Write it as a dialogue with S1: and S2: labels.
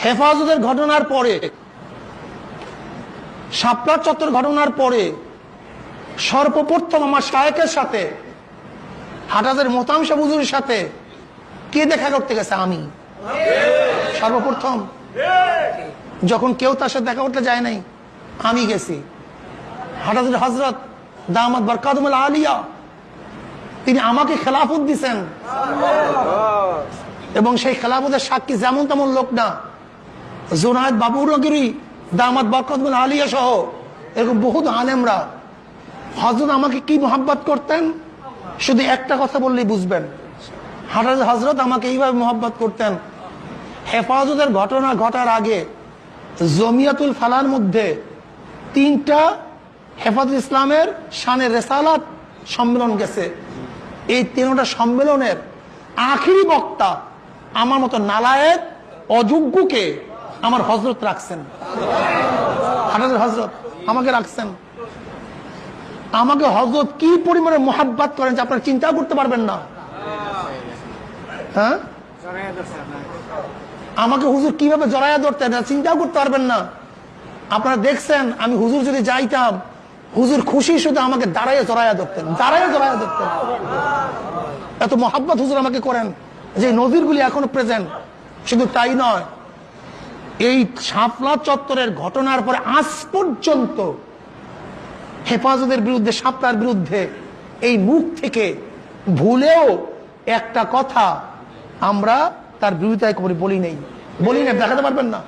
S1: হেফাজতের ঘটনার পরে, শাপলা চত্বর ঘটনার পরে সর্বপ্রথম আমার শায়েখের সাথে, হাটাজের মোহতারাম সাহেব হুজুরের সাথে কে দেখা করতে গেছে? আমি সর্বপ্রথম। যখন কেউ তার সাথে দেখা করতে যায় নাই, আমি গেছি। হাটাজের হযরত দামাত বরকাতুল আলিয়া তিনি আমাকে খেলাফত দিছেন, এবং সেই খেলাফতের সাক্ষী যেমন তেমন লোক না, জুনায়েদ বাবুরগিরি দামাত বরকাতুল আলিয়া সহ এরকম বহুত আলেমরা হযরত আমাকে কি মোহাব্বত করতেন, শুধু একটা কথা বললেই বুঝবেন। হাটাজের হযরত আমাকে এইভাবে মোহাব্বত করতেন। হেফাজতের ঘটনা ঘটার আগে জমিয়াতুল ফালার মধ্যে 3টা হেফাজত ইসলামের শানে রেসালাত সম্মেলন গেছে। এই 3টা সম্মেলনের আখিরি বক্তা আমার মতো নালায়েক অযোগ্যকে আমার হযরত রাখছেন। হাটাজের হযরত আমাকে রাখছেন। আমাকে হযরত কি পরিমাণে মোহাব্বত করেন যে আপনারা চিন্তা করতে পারবেন না। হ্যাঁ, আমাকে হুজুর কিভাবে জড়াইয়া ধরতেন চিন্তাও করতে পারবেন না। আপনারা দেখছেন আমি হুজুর যদি যাইতাম, হুজুর খুশি শুধু আমাকে দাঁড়াইয়া জড়াইয়া ধরতেন, দাঁড়াইয়া জড়াইয়া ধরতেন। এত মোহাব্বত হুজুর আমাকে করেন যে নজিরগুলি এখনো প্রেজেন্ট। শুধু তাই নয়, এই শাপলা চত্বরের ঘটনার পরে আজ পর্যন্ত হেফাজতের বিরুদ্ধে, শাপলার বিরুদ্ধে এই মুখ থেকে ভুলেও একটা কথা আমরা তার বিরোধিতা করে বলি নেই, দেখাতে পারবেন না।